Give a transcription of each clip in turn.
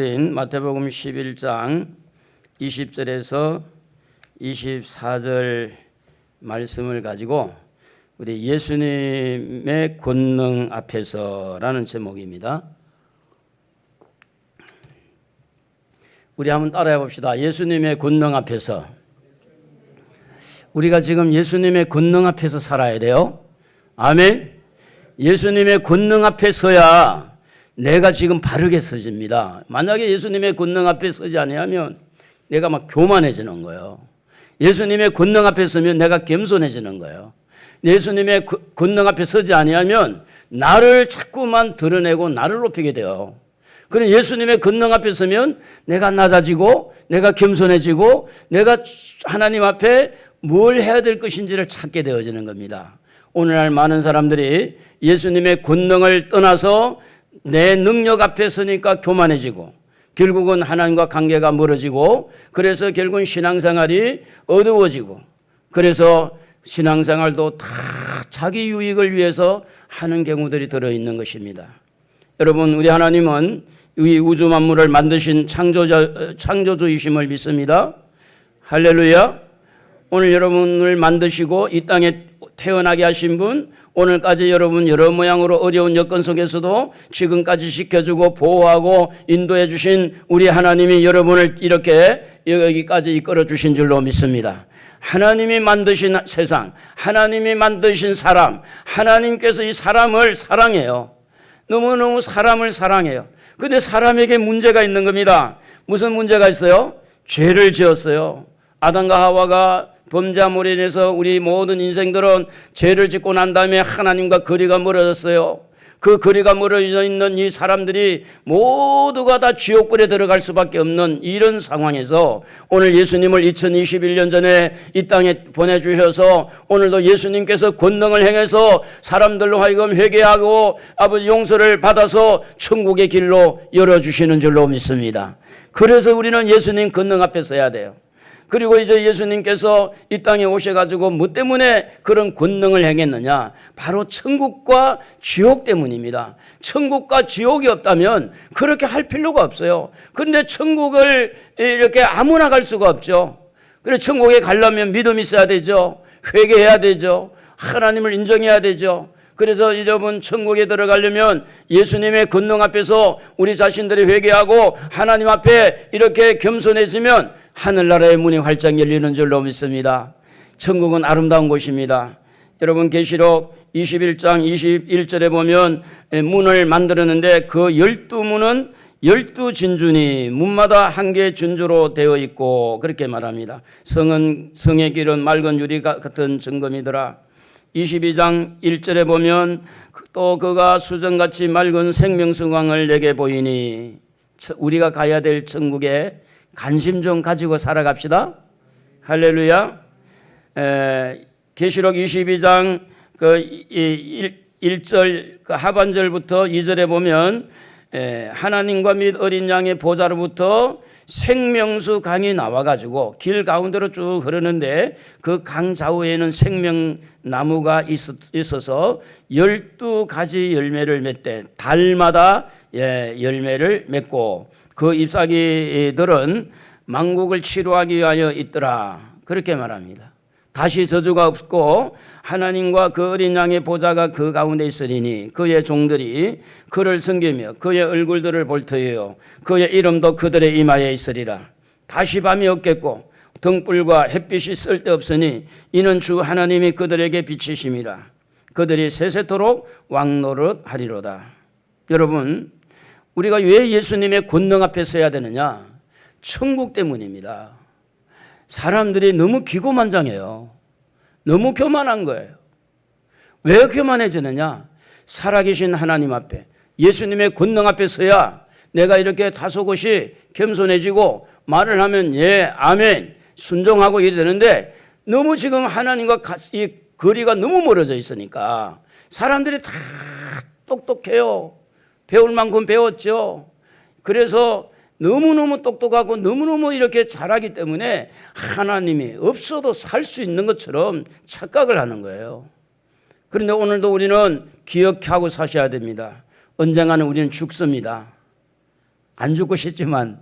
마태복음 11장 20절에서 24절 말씀을 가지고 우리 예수님의 권능 앞에서라는 제목입니다. 우리 한번 따라해 봅시다. 예수님의 권능 앞에서. 우리가 지금 예수님의 권능 앞에서 살아야 돼요. 아멘. 예수님의 권능 앞에 서야 내가 지금 바르게 서집니다. 만약에 예수님의 권능 앞에 서지 아니하면 내가 막 교만해지는 거예요. 예수님의 권능 앞에 서면 내가 겸손해지는 거예요. 예수님의 권능 앞에 서지 아니하면 나를 자꾸만 드러내고 나를 높이게 돼요. 그럼 예수님의 권능 앞에 서면 내가 낮아지고 내가 겸손해지고 내가 하나님 앞에 뭘 해야 될 것인지를 찾게 되어지는 겁니다. 오늘날 많은 사람들이 예수님의 권능을 떠나서 내 능력 앞에 서니까 교만해지고 결국은 하나님과 관계가 멀어지고 그래서 결국은 신앙생활이 어두워지고 그래서 신앙생활도 다 자기 유익을 위해서 하는 경우들이 들어있는 것입니다. 여러분, 우리 하나님은 이 우주 만물을 만드신 창조주이심을 믿습니다. 할렐루야. 오늘 여러분을 만드시고 이 땅에 태어나게 하신 분, 오늘까지 여러분 여러 모양으로 어려운 여건 속에서도 지금까지 지켜주고 보호하고 인도해 주신 우리 하나님이 여러분을 이렇게 여기까지 이끌어 주신 줄로 믿습니다. 하나님이 만드신 세상, 하나님이 만드신 사람, 하나님께서 이 사람을 사랑해요. 너무너무 사람을 사랑해요. 그런데 사람에게 문제가 있는 겁니다. 무슨 문제가 있어요? 죄를 지었어요. 아담과 하와가 범죄함으로 인해서 우리 모든 인생들은 죄를 짓고 난 다음에 하나님과 거리가 멀어졌어요. 그 거리가 멀어져 있는 이 사람들이 모두가 다 지옥불에 들어갈 수밖에 없는 이런 상황에서 오늘 예수님을 2021년 전에 이 땅에 보내주셔서 오늘도 예수님께서 권능을 행해서 사람들로 하여금 회개하고 아버지 용서를 받아서 천국의 길로 열어주시는 줄로 믿습니다. 그래서 우리는 예수님 권능 앞에 서야 돼요. 그리고 이제 예수님께서 이 땅에 오셔가지고 뭐 때문에 그런 권능을 행했느냐? 바로 천국과 지옥 때문입니다. 천국과 지옥이 없다면 그렇게 할 필요가 없어요. 그런데 천국을 이렇게 아무나 갈 수가 없죠. 그래서 천국에 가려면 믿음이 있어야 되죠. 회개해야 되죠. 하나님을 인정해야 되죠. 그래서 여러분 천국에 들어가려면 예수님의 권능 앞에서 우리 자신들이 회개하고 하나님 앞에 이렇게 겸손해지면 하늘나라의 문이 활짝 열리는 줄로 믿습니다. 천국은 아름다운 곳입니다. 여러분 계시록 21장 21절에 보면 문을 만들었는데 그 12문은 12진주니 문마다 한 개의 진주로 되어 있고 그렇게 말합니다. 성의 길은 맑은 유리 같은 정금이더라. 22장 1절에 보면 또 그가 수정같이 맑은 생명수강을 내게 보이니 우리가 가야 될 천국에 관심 좀 가지고 살아갑시다. 할렐루야. 계시록 22장 그 1절 그 하반절부터 2절에 보면 하나님과 및 어린 양의 보좌로부터 생명수 강이 나와가지고 길 가운데로 쭉 흐르는데 그 강 좌우에는 생명나무가 있어서 12가지 열매를 맺대. 달마다 열매를 맺고 그 잎사귀들은 만국을 치료하기 위하여 있더라. 그렇게 말합니다. 다시 저주가 없고 하나님과 그 어린 양의 보좌가 그 가운데 있으리니 그의 종들이 그를 섬기며 그의 얼굴들을 볼 터이요 그의 이름도 그들의 이마에 있으리라. 다시 밤이 없겠고 등불과 햇빛이 쓸데없으니 이는 주 하나님이 그들에게 빛이심이라. 그들이 세세토록 왕노릇 하리로다. 여러분, 우리가 왜 예수님의 권능 앞에 서야 되느냐? 천국 때문입니다. 사람들이 너무 기고만장해요. 너무 교만한 거예요. 왜 교만해지느냐? 살아계신 하나님 앞에 예수님의 권능 앞에 서야 내가 이렇게 다소곳이 겸손해지고 말을 하면 예, 아멘 순종하고 이래 되는데 너무 지금 하나님과 이 거리가 너무 멀어져 있으니까 사람들이 다 똑똑해요. 배울 만큼 배웠죠. 그래서 너무너무 똑똑하고 너무너무 이렇게 잘하기 때문에 하나님이 없어도 살 수 있는 것처럼 착각을 하는 거예요. 그런데 오늘도 우리는 기억하고 사셔야 됩니다. 언젠가는 우리는 죽습니다. 안 죽고 싶지만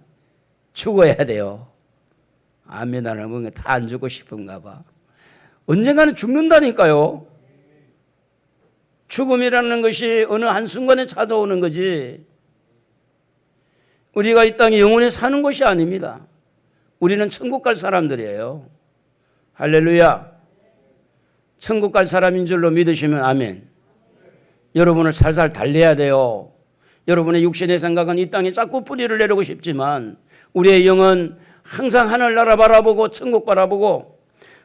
죽어야 돼요. 아멘. 안 하면 다 안 죽고 싶은가 봐. 언젠가는 죽는다니까요. 죽음이라는 것이 어느 한순간에 찾아오는 거지, 우리가 이 땅에 영원히 사는 것이 아닙니다. 우리는 천국 갈 사람들이에요. 할렐루야. 천국 갈 사람인 줄로 믿으시면 아멘. 여러분을 살살 달래야 돼요. 여러분의 육신의 생각은 이 땅에 자꾸 뿌리를 내리고 싶지만 우리의 영은 항상 하늘나라 바라보고 천국 바라보고,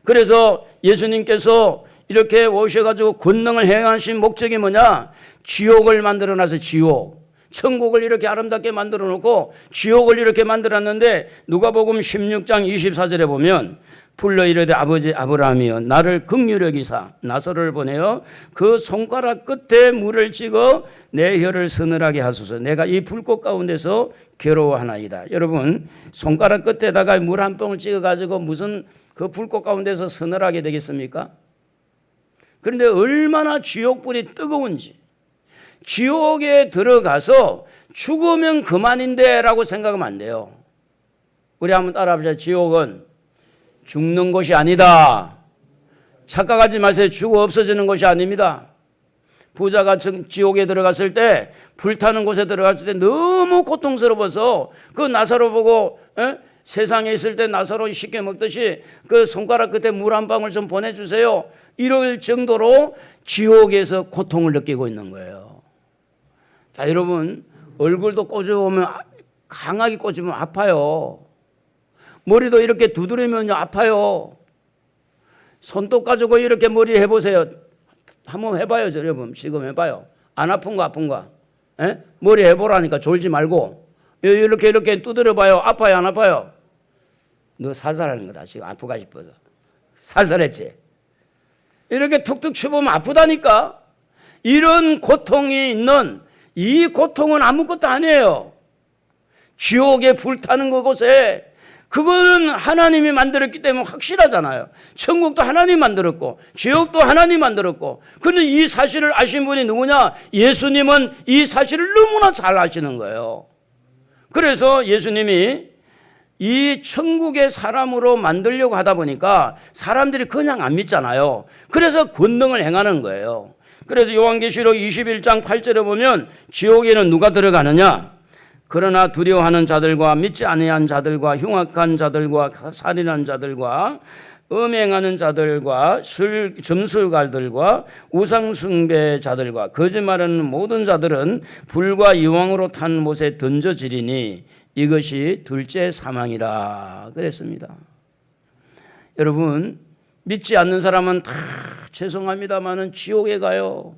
그래서 예수님께서 이렇게 오셔가지고 권능을 행하신 목적이 뭐냐? 지옥을 만들어놔서 지옥, 천국을 이렇게 아름답게 만들어 놓고 지옥을 이렇게 만들었는데, 누가복음 16장 24절에 보면 불러 이르되 아버지 아브라함이여 나를 긍휼히 여기사 나사로를 보내어 그 손가락 끝에 물을 찍어 내 혀를 서늘하게 하소서. 내가 이 불꽃 가운데서 괴로워하나이다. 여러분, 손가락 끝에다가 물 한 봉을 찍어 가지고 무슨 그 불꽃 가운데서 서늘하게 되겠습니까? 그런데 얼마나 지옥불이 뜨거운지, 지옥에 들어가서 죽으면 그만인데 라고 생각하면 안 돼요. 우리 한번 따라합시다. 지옥은 죽는 곳이 아니다. 착각하지 마세요. 죽어 없어지는 곳이 아닙니다. 부자가 지옥에 들어갔을 때, 불타는 곳에 들어갔을 때 너무 고통스러워서 그 나사로 보고 세상에 있을 때 나사로 쉽게 먹듯이 그 손가락 끝에 물 한 방울 좀 보내주세요, 이럴 정도로 지옥에서 고통을 느끼고 있는 거예요. 자, 여러분, 얼굴도 꽂으면 강하게 꽂으면 아파요. 머리도 이렇게 두드리면 아파요. 손톱 가지고 이렇게 머리 해보세요. 한번 해봐요. 여러분, 지금 해봐요. 안 아픈가 아픈가? 에? 머리 해보라니까. 졸지 말고 이렇게 두드려봐요. 아파요 안 아파요? 너 살살하는 거다. 지금 아프가 싶어서 살살했지. 이렇게 툭툭 쳐보면 아프다니까. 이런 고통이 있는 이 고통은 아무것도 아니에요. 지옥에 불타는 그곳에, 그거는 하나님이 만들었기 때문에 확실하잖아요. 천국도 하나님이 만들었고 지옥도 하나님이 만들었고. 그런데 이 사실을 아신 분이 누구냐? 예수님은 이 사실을 너무나 잘 아시는 거예요. 그래서 예수님이 이 천국의 사람으로 만들려고 하다 보니까 사람들이 그냥 안 믿잖아요. 그래서 권능을 행하는 거예요. 그래서 요한계시록 21장 8절에 보면 지옥에는 누가 들어가느냐? 그러나 두려워하는 자들과 믿지 아니한 자들과 흉악한 자들과 살인한 자들과 음행하는 자들과 점술가들과 우상숭배자들과 거짓말하는 모든 자들은 불과 유황으로 탄 못에 던져지리니 이것이 둘째 사망이라 그랬습니다. 여러분, 믿지 않는 사람은 다 죄송합니다마는 지옥에 가요.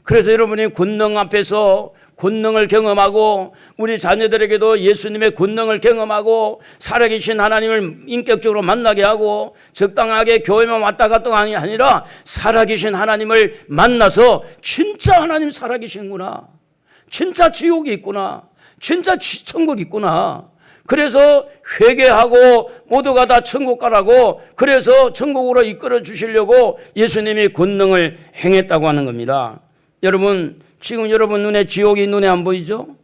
그래서 여러분이 권능 앞에서 권능을 경험하고 우리 자녀들에게도 예수님의 권능을 경험하고 살아계신 하나님을 인격적으로 만나게 하고 적당하게 교회만 왔다 갔다 하는 게 아니라 살아계신 하나님을 만나서 진짜 하나님 살아계시는구나, 진짜 지옥이 있구나, 진짜 천국이 있구나. 그래서 회개하고 모두가 다 천국 가라고, 그래서 천국으로 이끌어 주시려고 예수님이 권능을 행했다고 하는 겁니다. 여러분, 지금 여러분 눈에 지옥이 눈에 안 보이죠?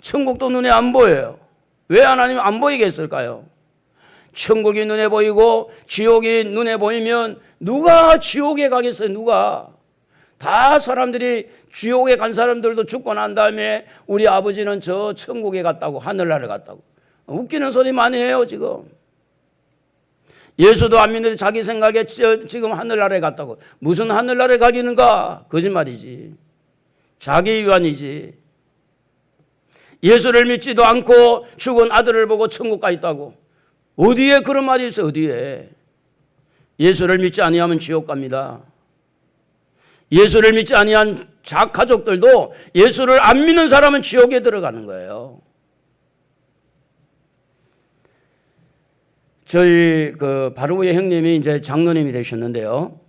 천국도 눈에 안 보여요. 왜 하나님 안 보이게 했을까요? 천국이 눈에 보이고 지옥이 눈에 보이면 누가 지옥에 가겠어요? 누가? 다 사람들이, 지옥에 간 사람들도 죽고 난 다음에 우리 아버지는 저 천국에 갔다고, 하늘나라에 갔다고. 웃기는 소리 많이 해요 지금. 예수도 안 믿는데 자기 생각에 지금 하늘나라에 갔다고. 무슨 하늘나라에 가기는가? 거짓말이지. 자기 위안이지. 예수를 믿지도 않고 죽은 아들을 보고 천국 가 있다고. 어디에 그런 말이 있어? 어디에? 예수를 믿지 아니하면 지옥 갑니다. 예수를 믿지 아니한 가족들도 예수를 안 믿는 사람은 지옥에 들어가는 거예요. 저희 바로우의 형님이 이제 장로님이 되셨는데요.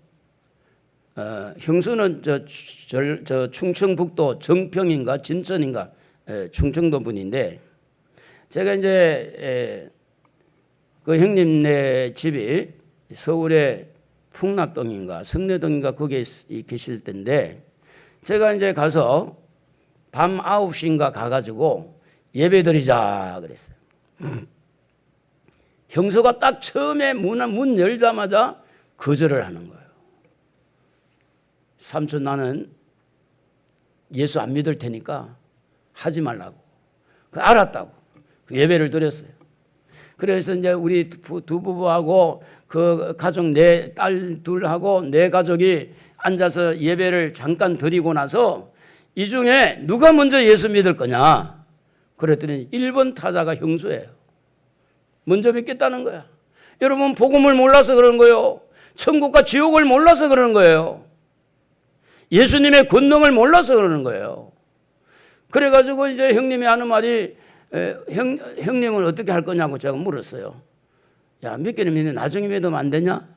형수는 저 충청북도 정평인가 진천인가 충청도 분인데, 제가 이제 그 형님네 집이 서울의 풍납동인가 성내동인가 거기에 계실 때인데, 제가 이제 가서 밤 9시인가 가가지고 예배드리자 그랬어요. 형서가 딱 처음에 문 열자마자 거절을 하는 거예요. 삼촌 나는 예수 안 믿을 테니까 하지 말라고. 알았다고. 예배를 드렸어요. 그래서 이제 우리 두 부부하고 그 가족 내 딸 둘하고 내 가족이 앉아서 예배를 잠깐 드리고 나서 이 중에 누가 먼저 예수 믿을 거냐? 그랬더니 1번 타자가 형수예요. 먼저 믿겠다는 거야. 여러분 복음을 몰라서 그런 거예요. 천국과 지옥을 몰라서 그러는 거예요. 예수님의 권능을 몰라서 그러는 거예요. 그래가지고 이제 형님이 하는 말이 형님은 어떻게 할 거냐고 제가 물었어요. 야, 믿기는 믿는데 나중에 믿으면 안 되냐?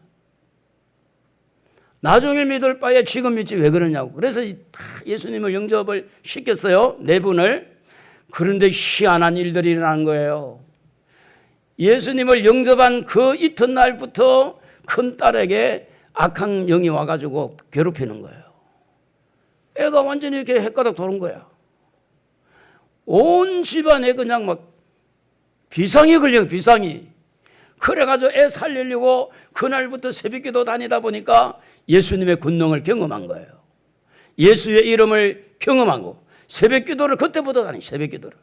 나중에 믿을 바에 지금 믿지 왜 그러냐고. 그래서 예수님을 영접을 시켰어요. 4분을. 그런데 희한한 일들이 일어난 거예요. 예수님을 영접한 그 이튿날부터 큰딸에게 악한 영이 와가지고 괴롭히는 거예요. 애가 완전히 이렇게 헷가닥 도는 거야. 온 집안에 그냥 막 비상이 걸려, 비상이. 그래가지고 애 살리려고 그날부터 새벽기도 다니다 보니까 예수님의 권능을 경험한 거예요. 예수의 이름을 경험하고 새벽기도를 그때부터 다니, 새벽기도를.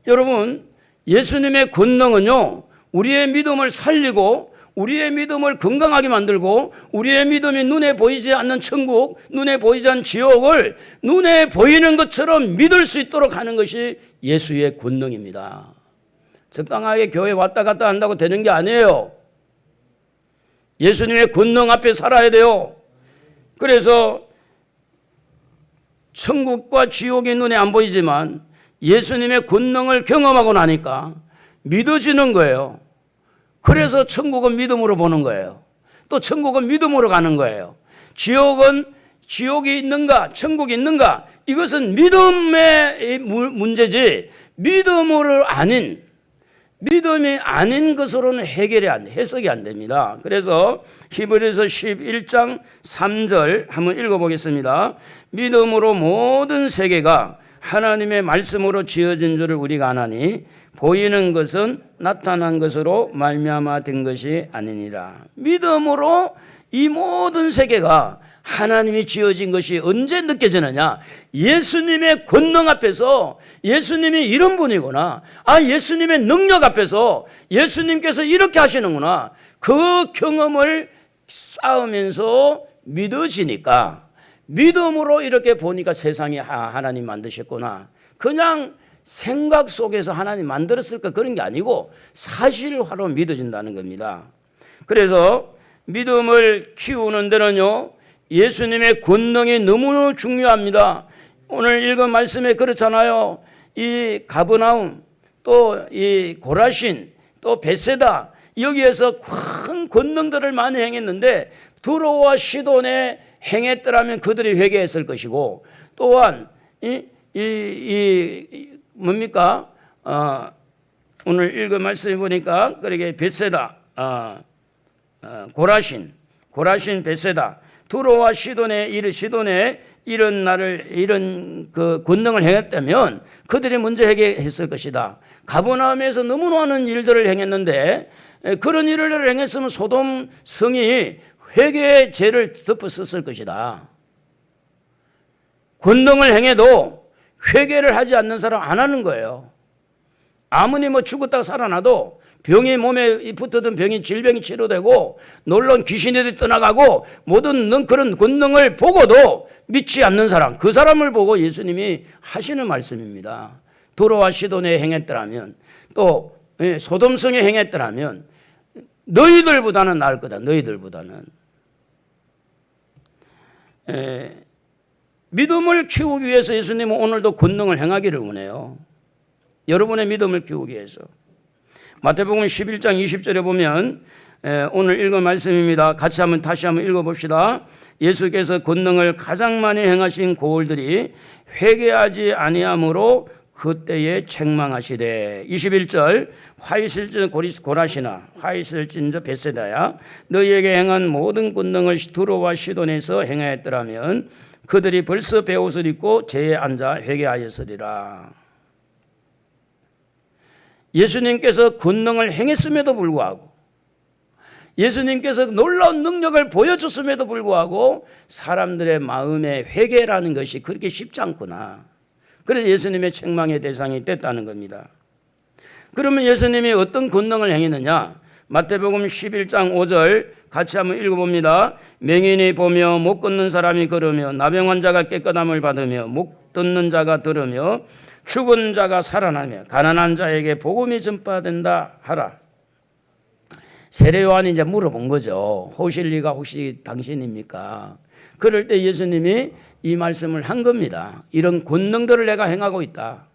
여러분, 예수님의 권능은요, 우리의 믿음을 살리고 우리의 믿음을 건강하게 만들고 우리의 믿음이 눈에 보이지 않는 천국, 눈에 보이지 않는 지옥을 눈에 보이는 것처럼 믿을 수 있도록 하는 것이 예수의 권능입니다. 적당하게 교회 왔다 갔다 한다고 되는 게 아니에요. 예수님의 권능 앞에 살아야 돼요. 그래서 천국과 지옥이 눈에 안 보이지만 예수님의 권능을 경험하고 나니까 믿어지는 거예요. 그래서 천국은 믿음으로 보는 거예요. 또 천국은 믿음으로 가는 거예요. 지옥이 있는가 천국이 있는가 이것은 믿음의 문제지 믿음이 아닌 것으로는 해석이 안 됩니다. 그래서 히브리서 11장 3절 한번 읽어보겠습니다. 믿음으로 모든 세계가 하나님의 말씀으로 지어진 줄을 우리가 아나니 보이는 것은 나타난 것으로 말미암아 된 것이 아니니라. 믿음으로 이 모든 세계가 하나님이 지어진 것이 언제 느껴지느냐? 예수님의 권능 앞에서 예수님이 이런 분이구나. 예수님의 능력 앞에서 예수님께서 이렇게 하시는구나. 그 경험을 쌓으면서 믿어지니까 믿음으로 이렇게 보니까 세상이 하나님 만드셨구나. 그냥 생각 속에서 하나님 만들었을까 그런 게 아니고 사실화로 믿어진다는 겁니다. 그래서 믿음을 키우는 데는요, 예수님의 권능이 너무너무 중요합니다. 오늘 읽은 말씀에 그렇잖아요. 이 가버나움, 또 이 고라신, 또 베세다, 여기에서 큰 권능들을 많이 행했는데 두로와 시돈에 행했더라면 그들이 회개했을 것이고, 또한 뭡니까? 오늘 읽은 말씀에 보니까 그렇게 베세다, 고라신, 베세다, 두로와 시돈에 이런 그 권능을 행했다면 그들이 먼저 회개했을 것이다. 가버나움에서 너무 많은 일들을 행했는데 그런 일을 행했으면 소돔 성이 회개의 죄를 덮었을 것이다. 권능을 행해도 회개를 하지 않는 사람 안 하는 거예요. 아무리 죽었다가 살아나도 병이 몸에 붙었던 질병이 치료되고 놀라운 귀신들이 떠나가고 모든 그런 권능을 보고도 믿지 않는 사람, 그 사람을 보고 예수님이 하시는 말씀입니다. 도로와 시돈에 행했더라면, 또 소돔성에 행했더라면 너희들보다는 나을 거다. 너희들보다는. 믿음을 키우기 위해서 예수님은 오늘도 권능을 행하기를 원해요. 여러분의 믿음을 키우기 위해서. 마태복음 11장 20절에 보면 오늘 읽은 말씀입니다. 다시 한번 읽어봅시다. 예수께서 권능을 가장 많이 행하신 고을들이 회개하지 아니함으로 그때에 책망하시되 21절 화이슬진 고라시나 화이슬진 베세다야 너희에게 행한 모든 권능을 두로와 시돈에서 행하였더라면 그들이 벌써 베옷을 입고 제에 앉아 회개하였으리라. 예수님께서 권능을 행했음에도 불구하고, 예수님께서 놀라운 능력을 보여줬음에도 불구하고 사람들의 마음의 회개라는 것이 그렇게 쉽지 않구나. 그래서 예수님의 책망의 대상이 됐다는 겁니다. 그러면 예수님이 어떤 권능을 행했느냐? 마태복음 11장 5절 같이 한번 읽어봅니다. 맹인이 보며 못 걷는 사람이 걸으며 나병 환자가 깨끗함을 받으며 못 듣는 자가 들으며 죽은 자가 살아나며 가난한 자에게 복음이 전파된다 하라. 세례 요한이 이제 물어본 거죠. 호실리가 혹시 당신입니까? 그럴 때 예수님이 이 말씀을 한 겁니다. 이런 권능들을 내가 행하고 있다.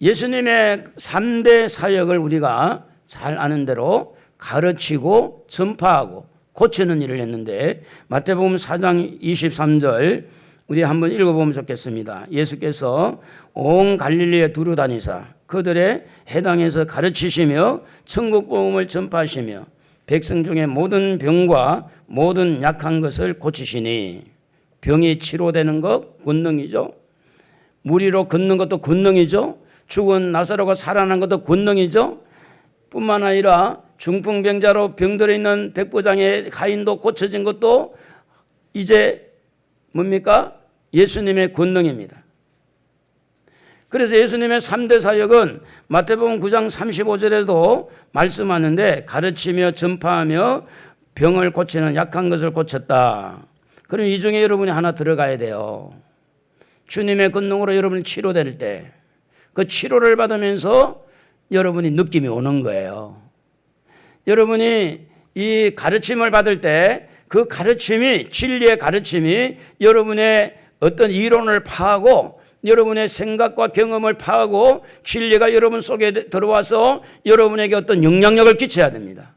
예수님의 3대 사역을 우리가 잘 아는 대로 가르치고 전파하고 고치는 일을 했는데, 마태복음 4장 23절 우리 한번 읽어보면 좋겠습니다. 예수께서 온 갈릴리에 두루 다니사 그들의 해당에서 가르치시며 천국 복음을 전파하시며 백성 중에 모든 병과 모든 약한 것을 고치시니. 병이 치료되는 것 권능이죠. 무리로 걷는 것도 권능이죠. 죽은 나사로가 살아난 것도 권능이죠. 뿐만 아니라 중풍병자로 병들어 있는 백부장의 가인도 고쳐진 것도 이제 뭡니까? 예수님의 권능입니다. 그래서 예수님의 3대 사역은 마태복음 9장 35절에도 말씀하는데 가르치며 전파하며 병을 고치는 약한 것을 고쳤다. 그럼 이 중에 여러분이 하나 들어가야 돼요. 주님의 권능으로 여러분이 치료될 때 그 치료를 받으면서 여러분이 느낌이 오는 거예요. 여러분이 이 가르침을 받을 때 그 가르침이, 진리의 가르침이 여러분의 어떤 이론을 파하고 여러분의 생각과 경험을 파하고 진리가 여러분 속에 들어와서 여러분에게 어떤 영향력을 끼쳐야 됩니다.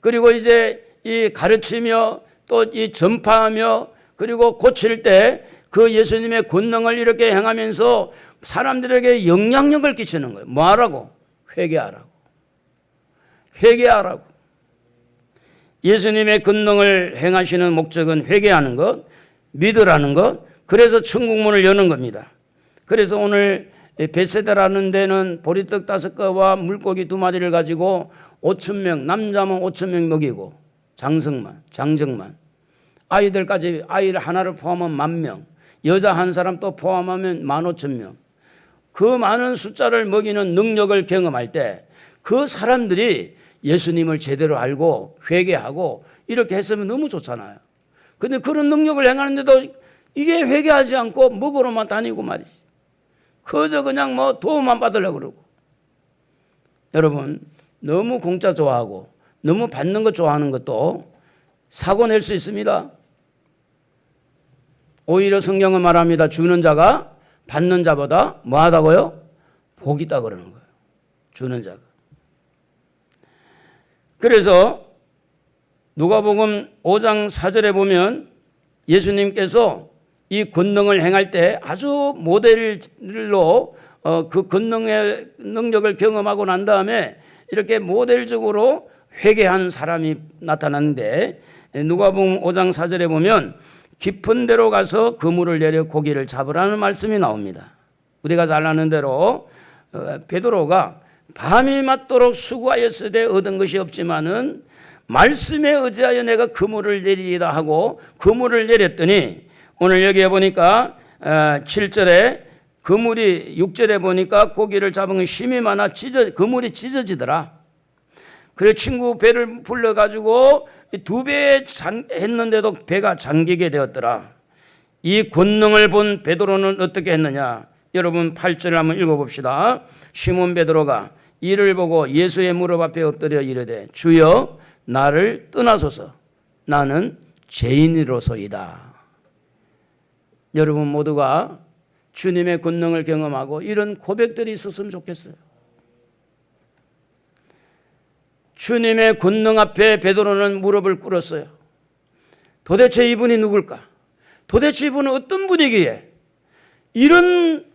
그리고 이제 이 가르치며 또 이 전파하며 그리고 고칠 때 그 예수님의 권능을 이렇게 행하면서 사람들에게 영향력을 끼치는 거예요. 뭐 하라고? 회개하라고. 회개하라고. 예수님의 권능을 행하시는 목적은 회개하는 것, 믿으라는 것, 그래서 천국문을 여는 겁니다. 그래서 오늘 베세다라는 데는 보리떡 5개와 물고기 2마리를 가지고 5,000명, 남자만 5,000명 먹이고 장정만 아이들까지, 아이를 하나를 포함하면 10,000명, 여자 한 사람 또 포함하면 15,000명. 그 많은 숫자를 먹이는 능력을 경험할 때 그 사람들이 예수님을 제대로 알고 회개하고 이렇게 했으면 너무 좋잖아요. 근데 그런 능력을 행하는데도 이게 회개하지 않고 먹으러만 다니고 말이지. 그저 그냥 뭐 도움만 받으려고 그러고. 여러분, 너무 공짜 좋아하고 너무 받는 것 좋아하는 것도 사고 낼 수 있습니다. 오히려 성경은 말합니다. 주는 자가 받는 자보다 뭐 하다고요? 복이 있다 그러는 거예요. 주는 자가. 그래서 누가복음 5장 4절에 보면 예수님께서 이 권능을 행할 때 아주 모델로 그 권능의 능력을 경험하고 난 다음에 이렇게 모델적으로 회개한 사람이 나타났는데, 누가복음 5장 4절에 보면 깊은 데로 가서 그물을 내려 고기를 잡으라는 말씀이 나옵니다. 우리가 잘 아는 대로 베드로가 밤이 맞도록 수고하였으되 얻은 것이 없지만은 말씀에 의지하여 내가 그물을 내리리다 하고 그물을 내렸더니, 오늘 여기에 보니까 7절에 그물이, 6절에 보니까 고기를 잡은 건 힘이 많아 그물이 찢어지더라. 그래 친구 배를 불러가지고 2배 했는데도 배가 잠기게 되었더라. 이 권능을 본 베드로는 어떻게 했느냐? 여러분 8절을 한번 읽어봅시다. 시몬 베드로가 이를 보고 예수의 무릎 앞에 엎드려 이르되 주여 나를 떠나소서 나는 죄인으로소이다. 여러분 모두가 주님의 권능을 경험하고 이런 고백들이 있었으면 좋겠어요. 주님의 권능 앞에 베드로는 무릎을 꿇었어요. 도대체 이분이 누굴까? 도대체 이분은 어떤 분이기에 이런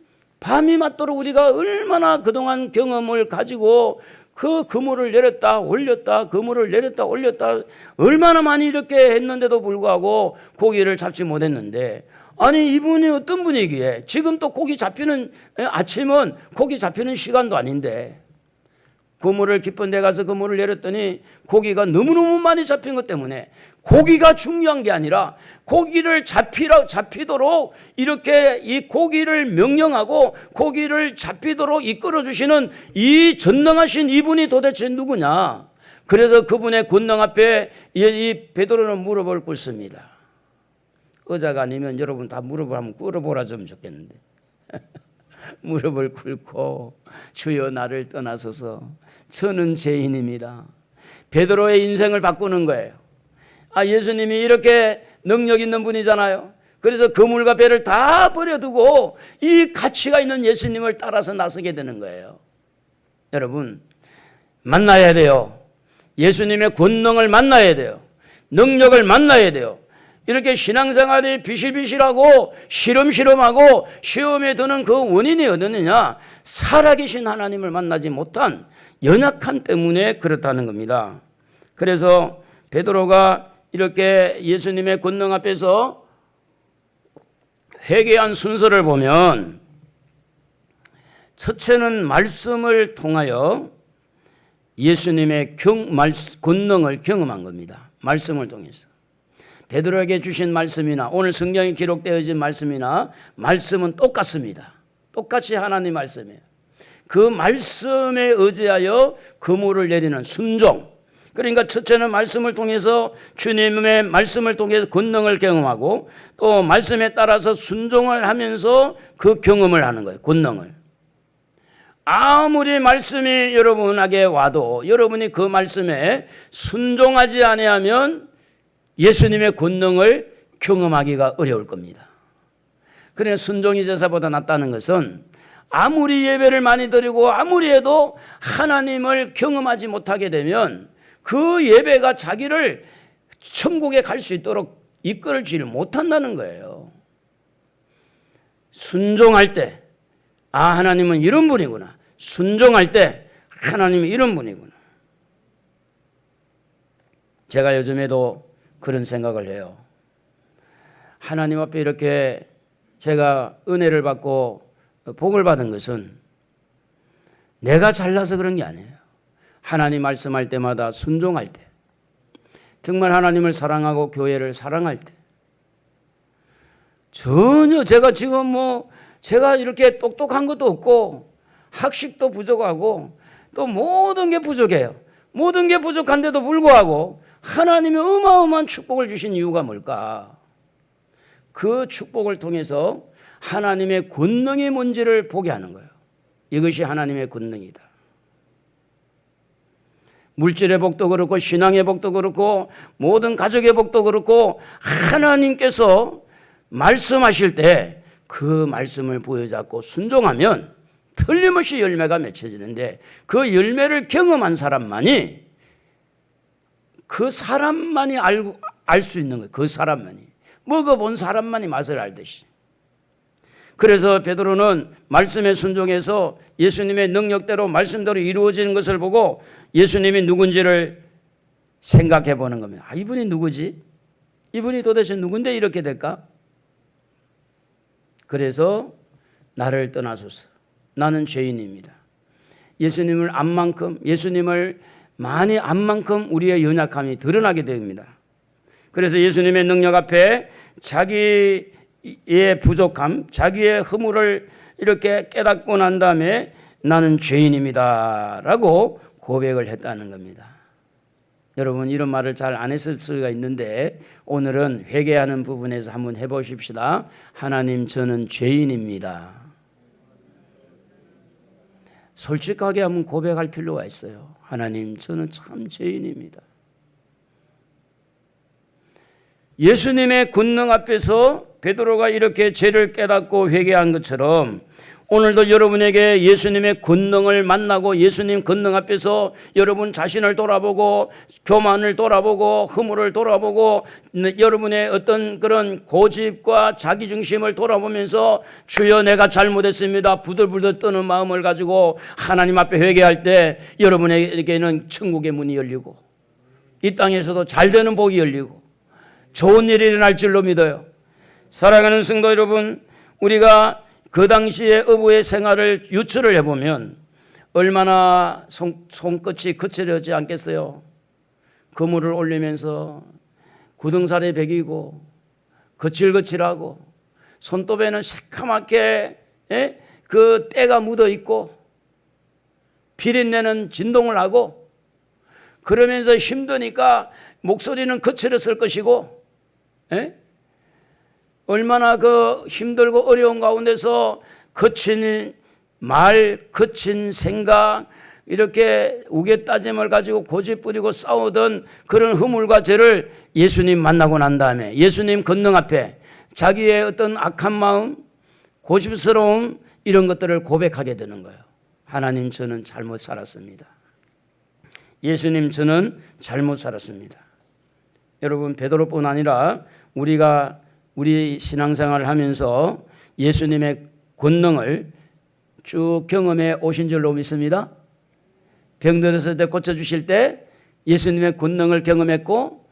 밤이 맞도록 우리가 얼마나 그동안 경험을 가지고 그 그물을 내렸다 올렸다 그물을 내렸다 올렸다 얼마나 많이 이렇게 했는데도 불구하고 고기를 잡지 못했는데 아니 이분이 어떤 분이기에 지금 또 고기 잡히는 아침은 고기 잡히는 시간도 아닌데 그물을 깊은 데 가서 그물을 내렸더니 고기가 너무너무 많이 잡힌 것 때문에 고기가 중요한 게 아니라 고기를 잡히도록 이렇게 이 고기를 명령하고 고기를 잡히도록 이끌어 주시는 이 전능하신 이분이 도대체 누구냐. 그래서 그분의 권능 앞에 이 베드로는 물어볼 것입니다. 의자가 아니면 여러분 다 무릎을 한번 꿇어보라 좀 좋겠는데 무릎을 꿇고 주여 나를 떠나소서 저는 죄인입니다. 베드로의 인생을 바꾸는 거예요. 예수님이 이렇게 능력 있는 분이잖아요. 그래서 그물과 배를 다 버려두고 이 가치가 있는 예수님을 따라서 나서게 되는 거예요. 여러분 만나야 돼요. 예수님의 권능을 만나야 돼요. 능력을 만나야 돼요. 이렇게 신앙생활이 비실비실하고 시름시름하고 시험에 드는 그 원인이 어디느냐? 살아계신 하나님을 만나지 못한 연약함 때문에 그렇다는 겁니다. 그래서 베드로가 이렇게 예수님의 권능 앞에서 회개한 순서를 보면 첫째는 말씀을 통하여 예수님의 권능을 경험한 겁니다. 말씀을 통해서. 베드로에게 주신 말씀이나 오늘 성경에 기록되어진 말씀이나 말씀은 똑같습니다. 똑같이 하나님 말씀이에요. 그 말씀에 의지하여 그물을 내리는 순종. 그러니까 첫째는 말씀을 통해서 주님의 말씀을 통해서 권능을 경험하고 또 말씀에 따라서 순종을 하면서 그 경험을 하는 거예요. 권능을. 아무리 말씀이 여러분에게 와도 여러분이 그 말씀에 순종하지 아니하면 예수님의 권능을 경험하기가 어려울 겁니다. 그러나 순종이 제사보다 낫다는 것은 아무리 예배를 많이 드리고 아무리 해도 하나님을 경험하지 못하게 되면 그 예배가 자기를 천국에 갈 수 있도록 이끌지를 못한다는 거예요. 순종할 때 하나님은 이런 분이구나. 순종할 때 하나님은 이런 분이구나. 제가 요즘에도 그런 생각을 해요. 하나님 앞에 이렇게 제가 은혜를 받고 복을 받은 것은 내가 잘나서 그런 게 아니에요. 하나님 말씀할 때마다 순종할 때, 정말 하나님을 사랑하고 교회를 사랑할 때, 전혀 제가 지금 제가 이렇게 똑똑한 것도 없고 학식도 부족하고 또 모든 게 부족해요. 모든 게 부족한데도 불구하고 하나님이 어마어마한 축복을 주신 이유가 뭘까? 그 축복을 통해서 하나님의 권능이 뭔지를 보게 하는 거예요. 이것이 하나님의 권능이다. 물질의 복도 그렇고 신앙의 복도 그렇고 모든 가족의 복도 그렇고 하나님께서 말씀하실 때 그 말씀을 부여잡고 순종하면 틀림없이 열매가 맺혀지는데 그 열매를 경험한 사람만이 그 사람만이 알 수 있는 거예요. 그 사람만이. 먹어본 사람만이 맛을 알듯이. 그래서 베드로는 말씀에 순종해서 예수님의 능력대로 말씀대로 이루어지는 것을 보고 예수님이 누군지를 생각해 보는 겁니다. 이분이 누구지? 이분이 도대체 누군데 이렇게 될까? 그래서 나를 떠나소서. 나는 죄인입니다. 예수님을 안 만큼, 예수님을 많이 안 만큼 우리의 연약함이 드러나게 됩니다. 그래서 예수님의 능력 앞에 자기의 부족함, 자기의 허물을 이렇게 깨닫고 난 다음에 나는 죄인입니다 라고 고백을 했다는 겁니다. 여러분 이런 말을 잘 안 했을 수가 있는데 오늘은 회개하는 부분에서 한번 해보십시다. 하나님 저는 죄인입니다. 솔직하게 한번 고백할 필요가 있어요. 하나님 저는 참 죄인입니다. 예수님의 권능 앞에서 베드로가 이렇게 죄를 깨닫고 회개한 것처럼 오늘도 여러분에게 예수님의 권능을 만나고 예수님 권능 앞에서 여러분 자신을 돌아보고 교만을 돌아보고 허물을 돌아보고 여러분의 어떤 그런 고집과 자기중심을 돌아보면서 주여 내가 잘못했습니다. 부들부들 떠는 마음을 가지고 하나님 앞에 회개할 때 여러분에게는 천국의 문이 열리고 이 땅에서도 잘되는 복이 열리고 좋은 일이 일어날 줄로 믿어요. 사랑하는 성도 여러분, 우리가 그 당시의 어부의 생활을 유추를 해보면 얼마나 손끝이 거칠어지지 않겠어요? 그물을 올리면서 구덩살에 베기고 거칠거칠하고 손톱에는 새카맣게 그 때가 묻어 있고 비린내는 진동을 하고 그러면서 힘드니까 목소리는 거칠었을 것이고 얼마나 그 힘들고 어려운 가운데서 거친 말, 거친 생각, 이렇게 우겨따짐을 가지고 고집 부리고 싸우던 그런 허물과 죄를 예수님 만나고 난 다음에 예수님 권능 앞에 자기의 어떤 악한 마음, 고집스러움 이런 것들을 고백하게 되는 거예요. 하나님, 저는 잘못 살았습니다. 예수님, 저는 잘못 살았습니다. 여러분, 베드로뿐 아니라 우리가 우리 신앙생활을 하면서 예수님의 권능을 쭉 경험해 오신 줄로 믿습니다. 병들었을 때 고쳐주실 때 예수님의 권능을 경험했고,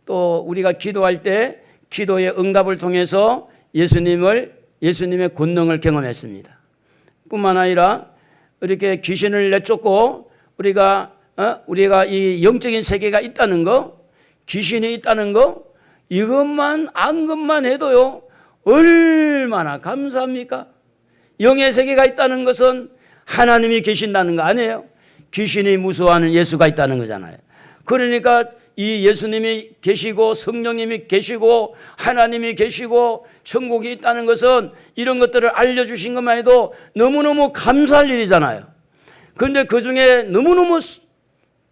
또 우리가 기도할 때 기도의 응답을 통해서 예수님의 권능을 경험했습니다. 뿐만 아니라 이렇게 귀신을 내쫓고 우리가 이 영적인 세계가 있다는 거, 귀신이 있다는 거, 이것만 안 것만 해도요 얼마나 감사합니까? 영의 세계가 있다는 것은 하나님이 계신다는 거 아니에요? 귀신이 무서워하는 예수가 있다는 거잖아요. 그러니까 이 예수님이 계시고 성령님이 계시고 하나님이 계시고 천국이 있다는 것은 이런 것들을 알려주신 것만 해도 너무너무 감사할 일이잖아요. 그런데 그 중에 너무너무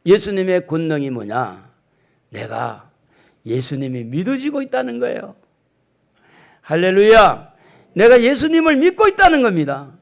예수님의 권능이 뭐냐? 내가 예수님이 믿어지고 있다는 거예요. 할렐루야. 내가 예수님을 믿고 있다는 겁니다.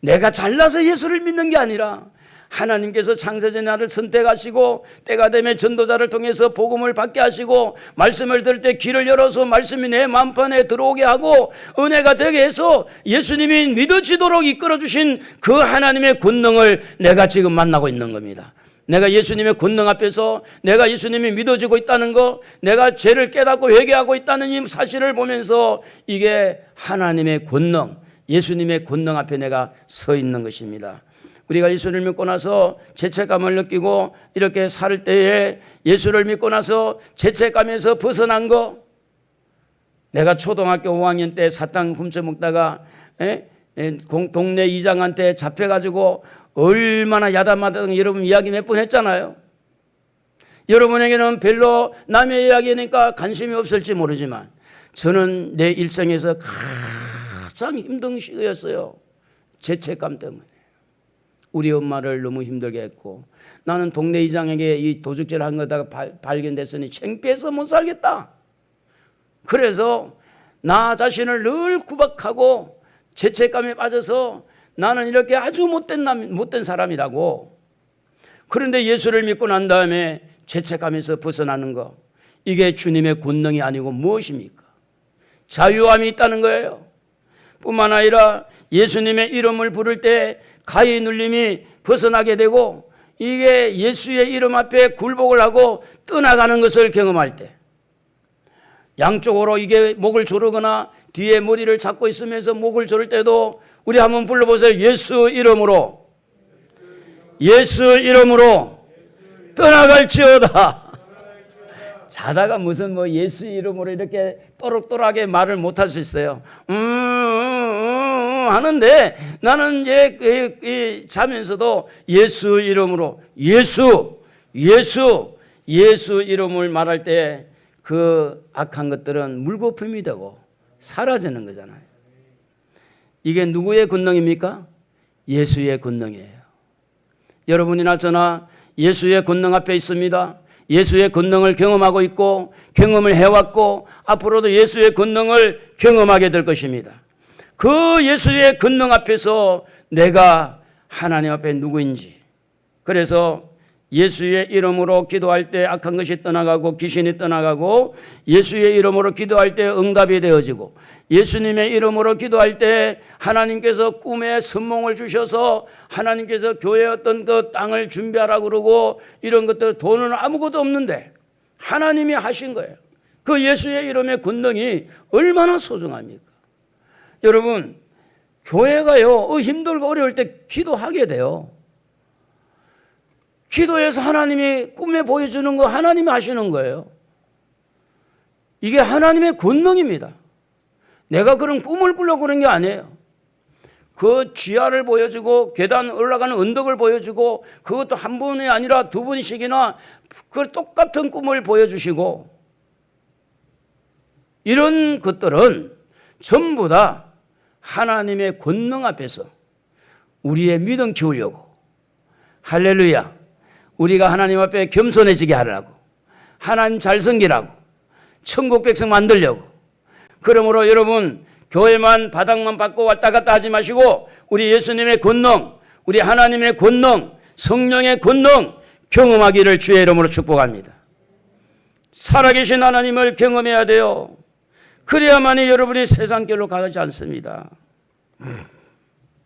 내가 잘나서 예수를 믿는 게 아니라 하나님께서 창세전에 나를 선택하시고 때가 되면 전도자를 통해서 복음을 받게 하시고 말씀을 들을 때 귀를 열어서 말씀이 내 마음판에 들어오게 하고 은혜가 되게 해서 예수님이 믿어지도록 이끌어주신 그 하나님의 권능을 내가 지금 만나고 있는 겁니다. 내가 예수님의 권능 앞에서 내가 예수님이 믿어지고 있다는 거, 내가 죄를 깨닫고 회개하고 있다는 이 사실을 보면서 이게 하나님의 권능, 예수님의 권능 앞에 내가 서 있는 것입니다. 우리가 예수를 믿고 나서 죄책감을 느끼고 이렇게 살 때에 예수를 믿고 나서 죄책감에서 벗어난 거, 내가 초등학교 5학년 때 사탕 훔쳐먹다가 동네 이장한테 잡혀가지고 얼마나 야단마당 여러분 이야기 몇 번 했잖아요. 여러분에게는 별로 남의 이야기니까 관심이 없을지 모르지만 저는 내 일생에서 가장 힘든 시기였어요. 죄책감 때문에. 우리 엄마를 너무 힘들게 했고 나는 동네 이장에게 이 도둑질을 한 거다가 발견됐으니 창피해서 못 살겠다. 그래서 나 자신을 늘 구박하고 죄책감에 빠져서 나는 이렇게 아주 못된 사람이라고. 그런데 예수를 믿고 난 다음에 죄책감에서 벗어나는 거, 이게 주님의 권능이 아니고 무엇입니까? 자유함이 있다는 거예요. 뿐만 아니라 예수님의 이름을 부를 때 가히 눌림이 벗어나게 되고 이게 예수의 이름 앞에 굴복을 하고 떠나가는 것을 경험할 때 양쪽으로 이게 목을 조르거나 뒤에 머리를 잡고 있으면서 목을 조를 때도 우리 한번 불러보세요. 예수 이름으로, 예수 이름으로 떠나갈지어다. 자다가 무슨 예수 이름으로 이렇게 또록또록하게 말을 못할 수 있어요. 하는데 나는 자면서도 예수 이름으로, 예수 이름을 말할 때 그 악한 것들은 물거품이 되고 사라지는 거잖아요. 이게 누구의 권능입니까? 예수의 권능이에요. 여러분이나 저나 예수의 권능 앞에 있습니다. 예수의 권능을 경험하고 있고 경험을 해왔고 앞으로도 예수의 권능을 경험하게 될 것입니다. 그 예수의 권능 앞에서 내가 하나님 앞에 누구인지, 그래서 예수의 이름으로 기도할 때 악한 것이 떠나가고 귀신이 떠나가고 예수의 이름으로 기도할 때 응답이 되어지고 예수님의 이름으로 기도할 때 하나님께서 꿈에 선몽을 주셔서 하나님께서 교회의 어떤 그 땅을 준비하라고 그러고 이런 것들 돈은 아무것도 없는데 하나님이 하신 거예요. 그 예수의 이름의 권능이 얼마나 소중합니까? 여러분, 교회가요, 힘들고 어려울 때 기도하게 돼요. 기도해서 하나님이 꿈에 보여주는 거 하나님이 하시는 거예요. 이게 하나님의 권능입니다. 내가 그런 꿈을 꾸려고 그런 게 아니에요. 그 지하를 보여주고 계단 올라가는 언덕을 보여주고 그것도 한 번이 아니라 두 번씩이나 그 똑같은 꿈을 보여주시고 이런 것들은 전부 다 하나님의 권능 앞에서 우리의 믿음 키우려고, 할렐루야, 우리가 하나님 앞에 겸손해지게 하려고, 하나님 잘 섬기라고, 천국 백성 만들려고. 그러므로 여러분, 교회만 바닥만 받고 왔다 갔다 하지 마시고 우리 예수님의 권능, 우리 하나님의 권능, 성령의 권능 경험하기를 주의 이름으로 축복합니다. 살아계신 하나님을 경험해야 돼요. 그래야만이 여러분이 세상길로 가지 않습니다.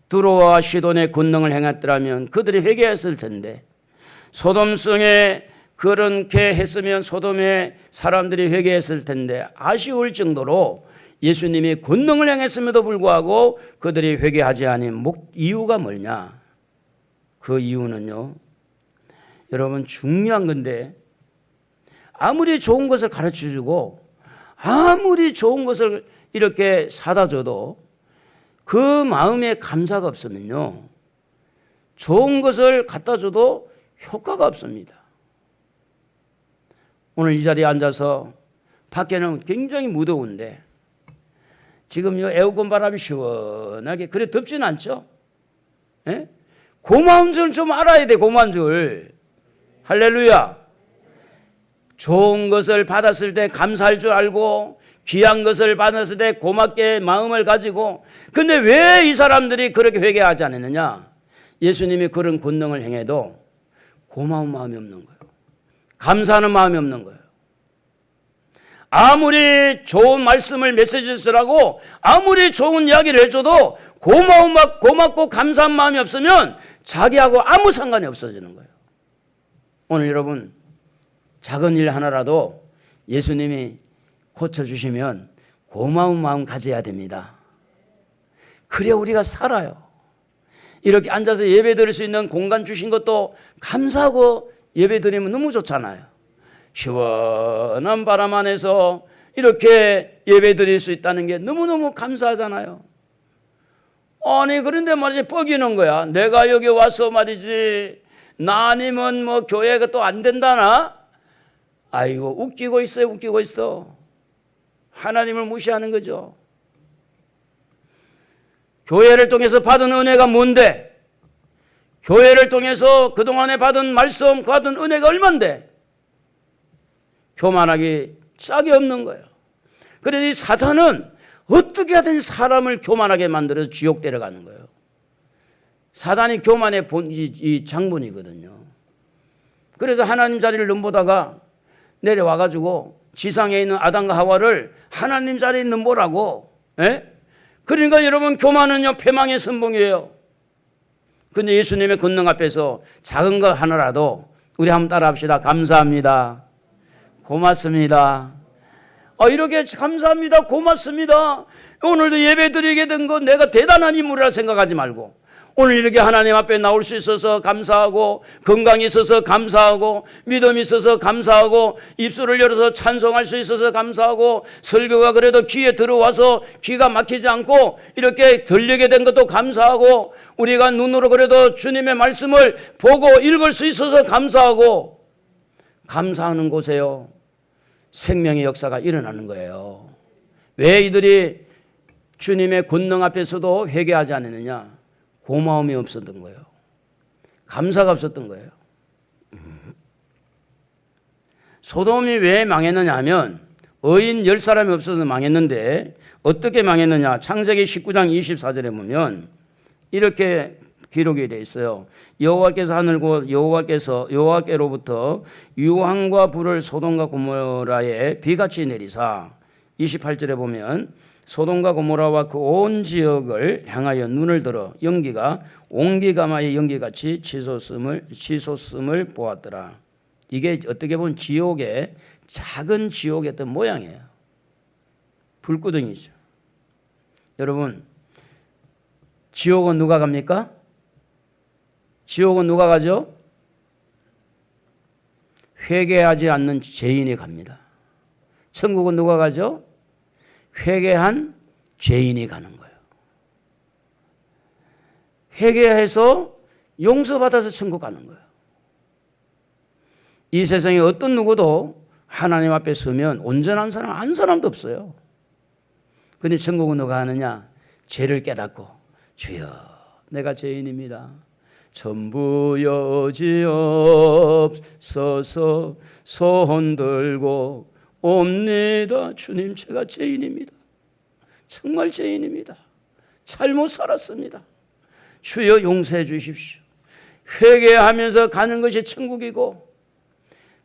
두로와 시돈의 권능을 행했더라면 그들이 회개했을 텐데, 소돔성에 그렇게 했으면 소돔의 사람들이 회개했을 텐데, 아쉬울 정도로 예수님이 권능을 행했음에도 불구하고 그들이 회개하지 않은 이유가 뭐냐? 그 이유는요, 여러분 중요한 건데, 아무리 좋은 것을 가르쳐주고 아무리 좋은 것을 이렇게 사다 줘도 그 마음에 감사가 없으면요, 좋은 것을 갖다 줘도 효과가 없습니다. 오늘 이 자리에 앉아서 밖에는 굉장히 무더운데 지금 에어컨 바람이 시원하게, 그래 덥진 않죠? 예? 고마운 줄 좀 알아야 돼. 고마운 줄. 할렐루야. 좋은 것을 받았을 때 감사할 줄 알고, 귀한 것을 받았을 때 고맙게 마음을 가지고, 근데 왜 이 사람들이 그렇게 회개하지 않았느냐? 예수님이 그런 권능을 행해도 고마운 마음이 없는 거예요. 감사하는 마음이 없는 거예요. 아무리 좋은 말씀을 메시지를 쓰라고 아무리 좋은 이야기를 해줘도 고맙고 감사한 마음이 없으면 자기하고 아무 상관이 없어지는 거예요. 오늘 여러분, 작은 일 하나라도 예수님이 고쳐주시면 고마운 마음 가져야 됩니다. 그래야 우리가 살아요. 이렇게 앉아서 예배 드릴 수 있는 공간 주신 것도 감사하고 예배 드리면 너무 좋잖아요. 시원한 바람 안에서 이렇게 예배 드릴 수 있다는 게 너무너무 감사하잖아요. 아니 그런데 말이지 뻐기는 거야. 내가 여기 와서 말이지 나 아니면 뭐 교회가 또 안 된다나? 아이고 웃기고 있어요. 웃기고 있어. 하나님을 무시하는 거죠. 교회를 통해서 받은 은혜가 뭔데? 교회를 통해서 그동안에 받은 말씀, 받은 은혜가 얼만데? 교만하기 짝이 없는 거예요. 그래서 이 사탄은 어떻게 하든 사람을 교만하게 만들어서 지옥 데려가는 거예요. 사단이 교만의 이 장본이거든요. 그래서 하나님 자리를 넘보다가 내려와가지고 지상에 있는 아담과 하와를 하나님 자리에 넘보라고. 예? 그러니까 여러분, 교만은요 패망의 선봉이에요. 근데 예수님의 권능 앞에서 작은 것 하나라도 우리 한번 따라합시다. 감사합니다. 고맙습니다. 이렇게 감사합니다. 고맙습니다. 오늘도 예배 드리게 된 거 내가 대단한 인물이라 생각하지 말고, 오늘 이렇게 하나님 앞에 나올 수 있어서 감사하고, 건강이 있어서 감사하고, 믿음이 있어서 감사하고, 입술을 열어서 찬송할 수 있어서 감사하고, 설교가 그래도 귀에 들어와서 귀가 막히지 않고 이렇게 들리게 된 것도 감사하고, 우리가 눈으로 그래도 주님의 말씀을 보고 읽을 수 있어서 감사하고, 감사하는 곳에요 생명의 역사가 일어나는 거예요. 왜 이들이 주님의 권능 앞에서도 회개하지 않았느냐? 고마움이 없었던 거예요. 감사가 없었던 거예요. 소돔이 왜 망했느냐 하면 의인 10사람이 없어서 망했는데, 어떻게 망했느냐? 창세기 19장 24절에 보면 이렇게 기록이 되어 있어요. 여호와께서 하늘고 여호와께로부터 유황과 불을 소돔과 고모라에 비같이 내리사, 28절에 보면 소돔과 고모라와 그 온 지역을 향하여 눈을 들어 연기가 옹기가마의 연기같이 치솟음을 보았더라. 이게 어떻게 보면 지옥의 작은 지옥의 어떤 모양이에요. 불구덩이죠. 여러분, 지옥은 누가 갑니까? 지옥은 누가 가죠? 회개하지 않는 죄인이 갑니다. 천국은 누가 가죠? 회개한 죄인이 가는 거예요. 회개해서 용서받아서 천국 가는 거예요. 이 세상에 어떤 누구도 하나님 앞에 서면 온전한 사람 한 사람도 없어요. 근데 천국은 누가 하느냐? 죄를 깨닫고 주여 내가 죄인입니다. 전부 여지없어서 손 들고 옵니다. 주님 제가 죄인입니다. 정말 죄인입니다. 잘못 살았습니다. 주여 용서해 주십시오. 회개하면서 가는 것이 천국이고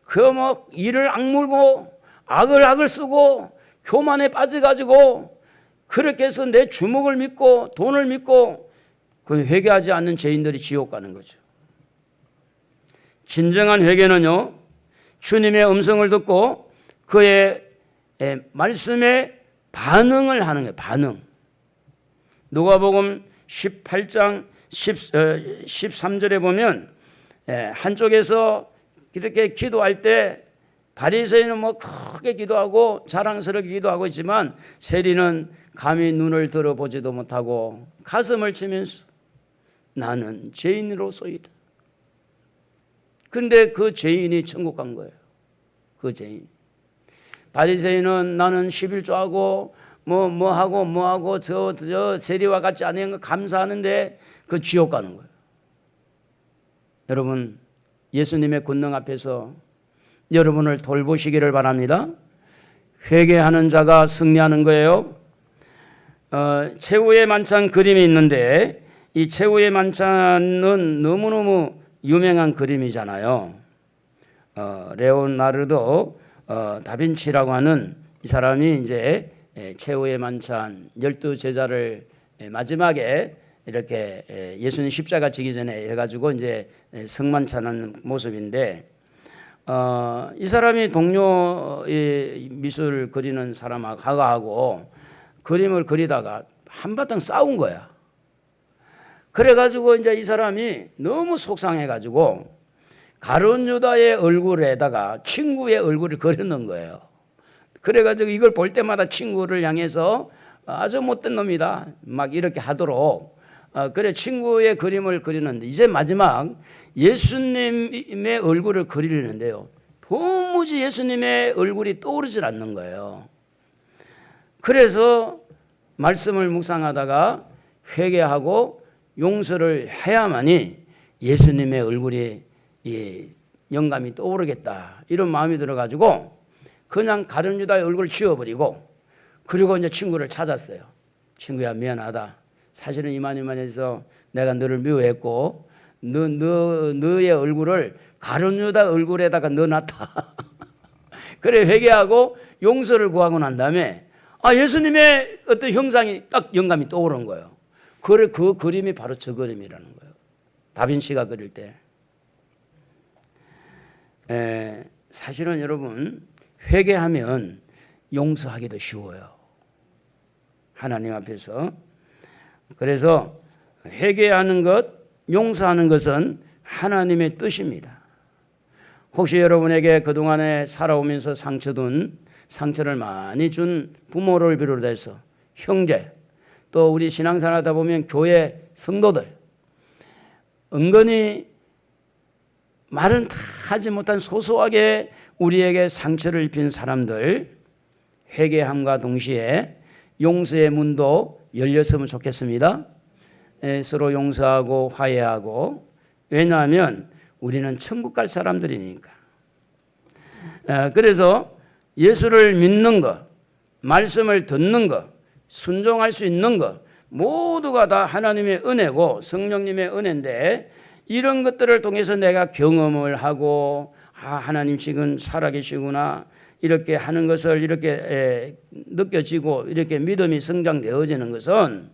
그 뭐 이를 악물고 악을 쓰고 교만에 빠져가지고 그렇게 해서 내 주먹을 믿고 돈을 믿고 그 회개하지 않는 죄인들이 지옥 가는 거죠. 진정한 회개는요, 주님의 음성을 듣고 그의 말씀에 반응을 하는 거예요. 반응. 누가복음 18장 13절에 보면 한쪽에서 이렇게 기도할 때 바리새인은 뭐 크게 기도하고 자랑스럽게 기도하고 있지만 세리는 감히 눈을 들어보지도 못하고 가슴을 치면서 나는 죄인으로소이다. 근데 그 죄인이 천국 간 거예요. 그 죄인. 바리새인은 나는 11조하고 뭐하고 저 세리와 같지 않은 거 감사하는데 그 지옥 가는 거예요. 여러분, 예수님의 권능 앞에서 여러분을 돌보시기를 바랍니다. 회개하는 자가 승리하는 거예요. 최후의 만찬 그림이 있는데 이 최후의 만찬은 너무너무 유명한 그림이잖아요. 레오나르도 다빈치라고 하는 이 사람이 이제 최후의 만찬 12제자를 마지막에 이렇게 예수님 십자가 지기 전에 해가지고 이제 성만찬하는 모습인데 이 사람이 동료의 미술 그리는 사람하고 그림을 그리다가 한바탕 싸운 거야. 그래가지고 이제 이 사람이 너무 속상해가지고 가룟 유다의 얼굴에다가 친구의 얼굴을 그려놓은 거예요. 그래가지고 이걸 볼 때마다 친구를 향해서 아주 못된 놈이다 막 이렇게 하도록 그래 친구의 그림을 그리는데 이제 마지막 예수님의 얼굴을 그리려는데요. 도무지 예수님의 얼굴이 떠오르질 않는 거예요. 그래서 말씀을 묵상하다가 회개하고 용서를 해야만이 예수님의 얼굴이 영감이 떠오르겠다 이런 마음이 들어가지고 그냥 가룟 유다의 얼굴을 지워버리고 그리고 이제 친구를 찾았어요. 친구야 미안하다. 사실은 이만해서 내가 너를 미워했고 너의 얼굴을 가룟 유다 얼굴에다가 넣어놨다. 그래 회개하고 용서를 구하고 난 다음에 예수님의 어떤 형상이 딱 영감이 떠오른 거예요. 그래 그 그림이 바로 저 그림이라는 거예요. 다빈치가 그릴 때. 사실은 여러분 회개하면 용서하기도 쉬워요. 하나님 앞에서. 그래서 회개하는 것, 용서하는 것은 하나님의 뜻입니다. 혹시 여러분에게 그동안에 살아오면서 상처를 많이 준 부모를 비롯해서 형제, 또 우리 신앙생활 하다 보면 교회 성도들, 은근히 말은 다 하지 못한 소소하게 우리에게 상처를 입힌 사람들, 회개함과 동시에 용서의 문도 열렸으면 좋겠습니다. 서로 용서하고 화해하고. 왜냐하면 우리는 천국 갈 사람들이니까. 그래서 예수를 믿는 것, 말씀을 듣는 것, 순종할 수 있는 것 모두가 다 하나님의 은혜고 성령님의 은혜인데 이런 것들을 통해서 내가 경험을 하고 하나님 지금 살아계시구나 이렇게 하는 것을 이렇게 느껴지고 이렇게 믿음이 성장되어지는 것은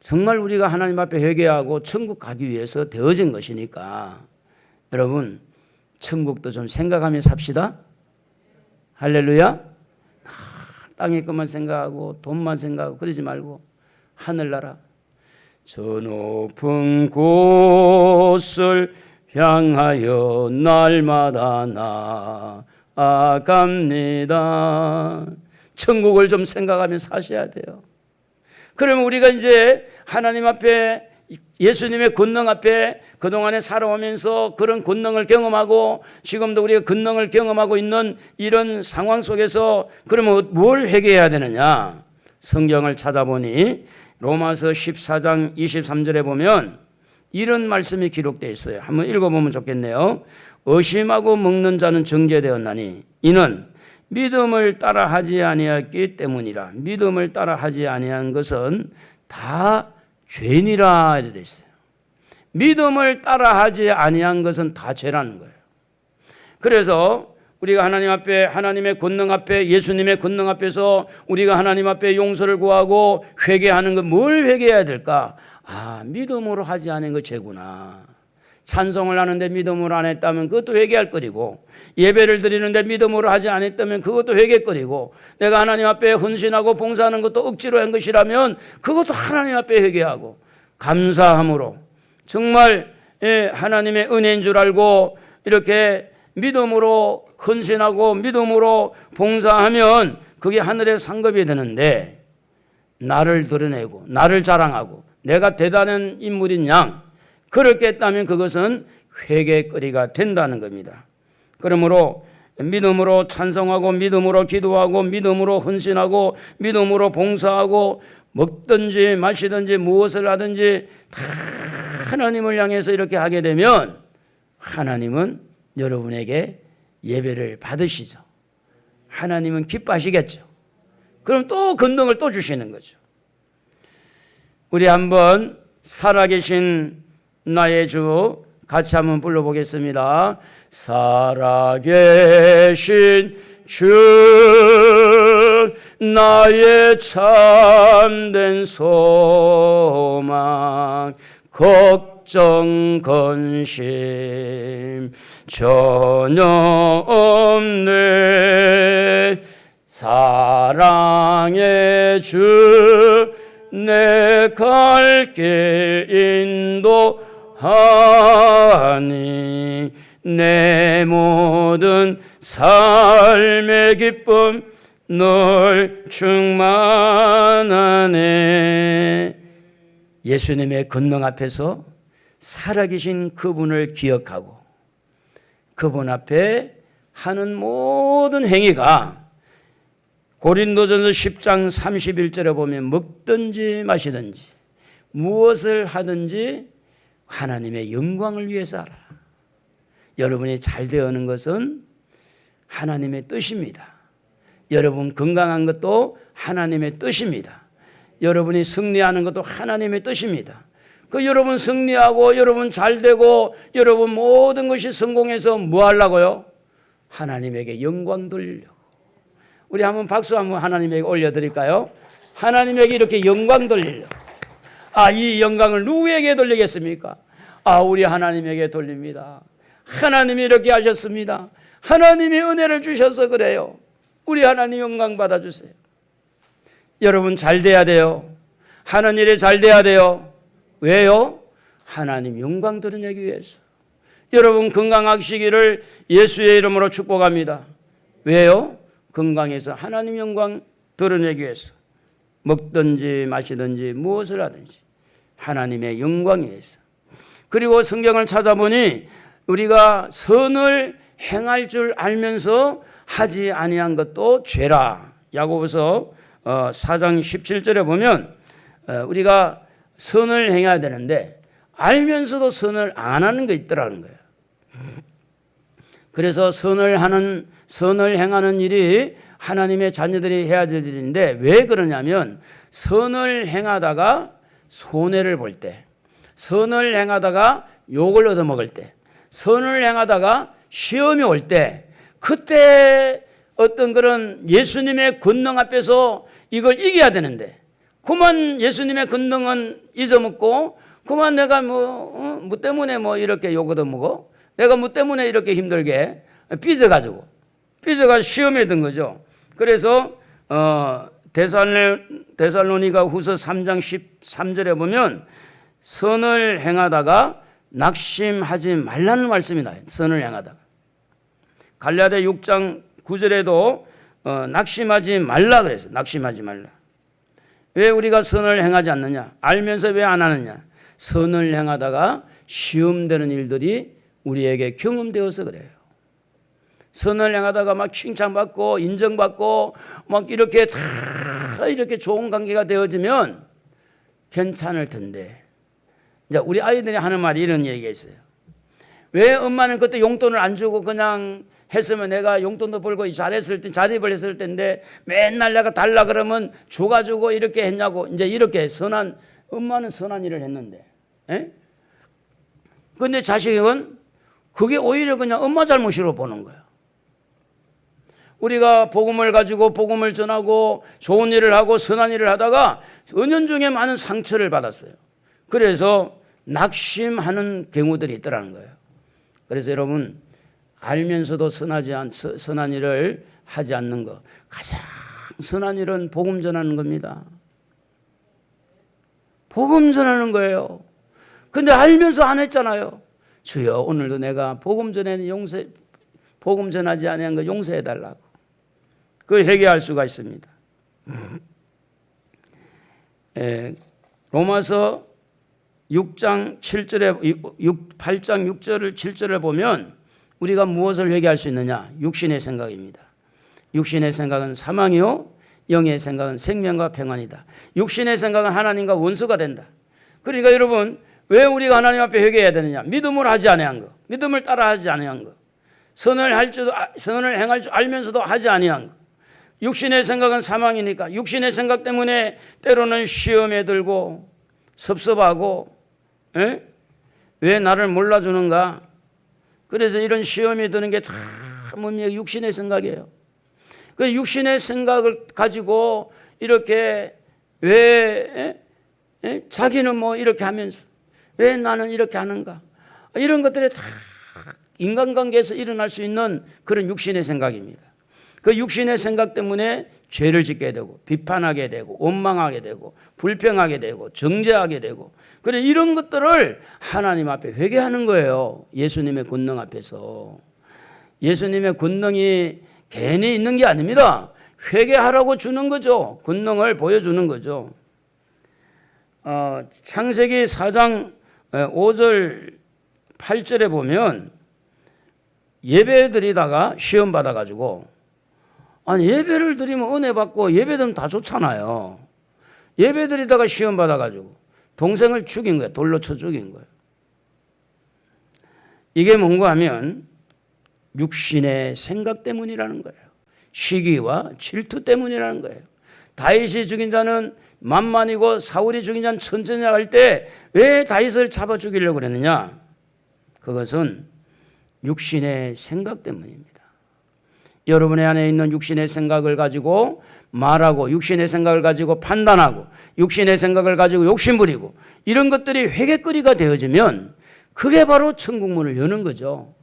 정말 우리가 하나님 앞에 회개하고 천국 가기 위해서 되어진 것이니까 여러분 천국도 좀 생각하며 삽시다. 할렐루야. 땅의 것만 생각하고 돈만 생각하고 그러지 말고 하늘나라 저 높은 곳을 향하여 날마다 나아갑니다. 천국을 좀 생각하며 사셔야 돼요. 그러면 우리가 이제 하나님 앞에 예수님의 권능 앞에 그동안에 살아오면서 그런 권능을 경험하고 지금도 우리가 권능을 경험하고 있는 이런 상황 속에서 그러면 뭘 회개해야 되느냐? 성경을 찾아보니 로마서 14장 23절에 보면 이런 말씀이 기록되어 있어요. 한번 읽어보면 좋겠네요. 의심하고 먹는 자는 정죄되었나니 이는 믿음을 따라하지 아니하였기 때문이라. 믿음을 따라하지 아니한 것은 다 죄니라 이렇게 되어 있어요. 믿음을 따라하지 아니한 것은 다 죄라는 거예요. 그래서 우리가 하나님 앞에 하나님의 권능 앞에 예수님의 권능 앞에서 우리가 하나님 앞에 용서를 구하고 회개하는 것 뭘 회개해야 될까? 믿음으로 하지 않은 것 죄구나. 찬송을 하는데 믿음으로 안 했다면 그것도 회개할 거리고 예배를 드리는데 믿음으로 하지 않았다면 그것도 회개거리고 내가 하나님 앞에 헌신하고 봉사하는 것도 억지로 한 것이라면 그것도 하나님 앞에 회개하고 감사함으로 정말 하나님의 은혜인 줄 알고 이렇게 믿음으로 헌신하고 믿음으로 봉사하면 그게 하늘의 상급이 되는데 나를 드러내고 나를 자랑하고 내가 대단한 인물인 양 그렇게 했다면 그것은 회개거리가 된다는 겁니다. 그러므로 믿음으로 찬송하고 믿음으로 기도하고 믿음으로 헌신하고 믿음으로 봉사하고 먹든지 마시든지 무엇을 하든지 다 하나님을 향해서 이렇게 하게 되면 하나님은 여러분에게 예배를 받으시죠. 하나님은 기뻐하시겠죠. 그럼 또 권능을 또 주시는 거죠. 우리 한번 살아계신 나의 주 같이 한번 불러보겠습니다. 살아계신 주 나의 참된 소망 걱정 근심 전혀 없네. 사랑의 주 내 갈 길 인도하니 내 모든 삶의 기쁨 널 충만하네. 예수님의 권능 앞에서 살아계신 그분을 기억하고 그분 앞에 하는 모든 행위가 고린도전서 10장 31절에 보면 먹든지 마시든지 무엇을 하든지 하나님의 영광을 위해서 하라. 여러분이 잘 되어가는 것은 하나님의 뜻입니다. 여러분 건강한 것도 하나님의 뜻입니다. 여러분이 승리하는 것도 하나님의 뜻입니다. 그 여러분 승리하고 여러분 잘 되고 여러분 모든 것이 성공해서 뭐 하려고요? 하나님에게 영광 돌리려고. 우리 한번 박수 한번 하나님에게 올려드릴까요? 하나님에게 이렇게 영광 돌리려고. 이 영광을 누구에게 돌리겠습니까? 우리 하나님에게 돌립니다. 하나님이 이렇게 하셨습니다. 하나님이 은혜를 주셔서 그래요. 우리 하나님 영광 받아주세요. 여러분 잘 돼야 돼요. 하는 일이 잘 돼야 돼요. 왜요? 하나님 영광 드러내기 위해서. 여러분 건강하시기를 예수의 이름으로 축복합니다. 왜요? 건강해서 하나님 영광 드러내기 위해서. 먹든지 마시든지 무엇을 하든지 하나님의 영광 위해서. 그리고 성경을 찾아보니 우리가 선을 행할 줄 알면서 하지 아니한 것도 죄라. 야고보서 4장 17절에 보면 우리가 선을 행해야 되는데 알면서도 선을 안 하는 게 있더라는 거예요. 그래서 선을 행하는 일이 하나님의 자녀들이 해야 될 일인데 왜 그러냐면 선을 행하다가 손해를 볼 때, 선을 행하다가 욕을 얻어먹을 때, 선을 행하다가 시험이 올 때, 그때 어떤 그런 예수님의 권능 앞에서 이걸 이겨야 되는데 그만 예수님의 권능은 잊어먹고 그만 내가 뭐 때문에 뭐 이렇게 욕 얻어먹어? 내가 뭐 때문에 이렇게 힘들게 삐져가지고 삐져가 시험에 든 거죠. 그래서 데살로니가 후서 3장 13절에 보면 선을 행하다가 낙심하지 말라는 말씀이 나요. 선을 행하다가. 갈라디아 6장 9절에도 낙심하지 말라 그랬어요. 낙심하지 말라. 왜 우리가 선을 행하지 않느냐? 알면서 왜 안 하느냐? 선을 행하다가 시험되는 일들이 우리에게 경험되어서 그래요. 선을 행하다가 막 칭찬받고 인정받고 막 이렇게 다 이렇게 좋은 관계가 되어지면 괜찮을 텐데, 이제 우리 아이들이 하는 말이 이런 얘기가 있어요. 왜 엄마는 그때 용돈을 안 주고 그냥 했으면 내가 용돈도 벌고 잘했을 때, 자립을 했을 텐데 맨날 내가 달라 그러면 줘가지고 이렇게 했냐고. 이제 이렇게 엄마는 선한 일을 했는데, 근데 자식은 그게 오히려 그냥 엄마 잘못으로 보는 거예요. 우리가 복음을 가지고 복음을 전하고 좋은 일을 하고 선한 일을 하다가 은연중에 많은 상처를 받았어요. 그래서 낙심하는 경우들이 있더라는 거예요. 그래서 여러분, 알면서도 선한 일을 하지 않는 것, 가장 선한 일은 복음 전하는 겁니다. 복음 전하는 거예요. 근데 알면서 안 했잖아요. 주여, 오늘도 내가 복음 전하지 아니한 거 용서해 달라고. 그걸 회개할 수가 있습니다. 로마서 8장 6절을 7절을 보면 우리가 무엇을 회개할 수 있느냐? 육신의 생각입니다. 육신의 생각은 사망이요, 영의 생각은 생명과 평안이다. 육신의 생각은 하나님과 원수가 된다. 그러니까 여러분, 왜 우리가 하나님 앞에 회개해야 되느냐? 믿음을 하지 아니한 거, 믿음을 따라 하지 아니한 거, 선을 행할 줄 알면서도 하지 아니한 거. 육신의 생각은 사망이니까 육신의 생각 때문에 때로는 시험에 들고 섭섭하고, 왜 나를 몰라주는가? 그래서 이런 시험이 드는 게 다 육신의 생각이에요. 그 육신의 생각을 가지고 이렇게 왜 자기는 뭐 이렇게 하면서 왜 나는 이렇게 하는가? 이런 것들이 다 인간관계에서 일어날 수 있는 그런 육신의 생각입니다. 그 육신의 생각 때문에 죄를 짓게 되고 비판하게 되고 원망하게 되고 불평하게 되고 정죄하게 되고, 그래 이런 것들을 하나님 앞에 회개하는 거예요. 예수님의 권능 앞에서. 예수님의 권능이 괜히 있는 게 아닙니다. 회개하라고 주는 거죠. 권능을 보여주는 거죠. 창세기 4장 5절 8절에 보면 예배 드리다가 시험 받아가지고, 아니 예배를 드리면 은혜 받고 예배 드리면 다 좋잖아요. 예배 드리다가 시험 받아가지고 동생을 죽인 거예요. 돌로 쳐 죽인 거예요. 이게 뭔가 하면 육신의 생각 때문이라는 거예요. 시기와 질투 때문이라는 거예요. 다윗이 죽인 자는 만만이고 사울이 죽인 자는 천천히라 할 때 왜 다윗을 잡아 죽이려고 그랬느냐? 그것은 육신의 생각 때문입니다. 여러분의 안에 있는 육신의 생각을 가지고 말하고, 육신의 생각을 가지고 판단하고, 육신의 생각을 가지고 욕심부리고, 이런 것들이 회개거리가 되어지면 그게 바로 천국문을 여는 거죠.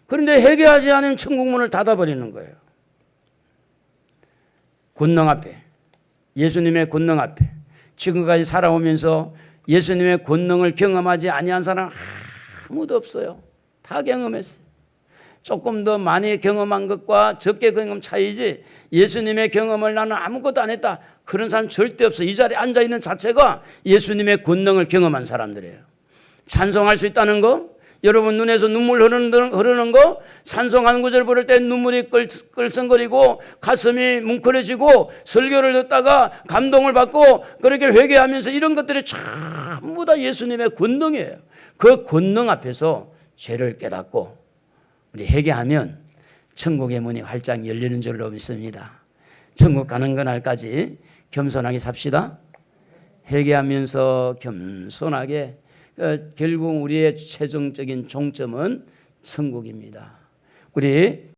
그런데 회개하지 않으면 천국문을 닫아버리는 거예요. 권능 앞에, 예수님의 권능 앞에 지금까지 살아오면서 예수님의 권능을 경험하지 아니한 사람 아무도 없어요. 다 경험했어요. 조금 더 많이 경험한 것과 적게 경험 차이지, 예수님의 경험을 나는 아무것도 안 했다, 그런 사람 절대 없어. 이 자리에 앉아있는 자체가 예수님의 권능을 경험한 사람들이에요. 찬송할 수 있다는 거, 여러분 눈에서 눈물 흐르는 거, 찬송하는 구절 부를 때 눈물이 끌썽거리고 가슴이 뭉클해지고 설교를 듣다가 감동을 받고 그렇게 회개하면서, 이런 것들이 전부 다 예수님의 권능이에요. 그 권능 앞에서 죄를 깨닫고 우리 회개하면 천국의 문이 활짝 열리는 줄로 믿습니다. 천국 가는 그날까지 겸손하게 삽시다. 회개하면서 겸손하게, 결국 우리의 최종적인 종점은 천국입니다. 우리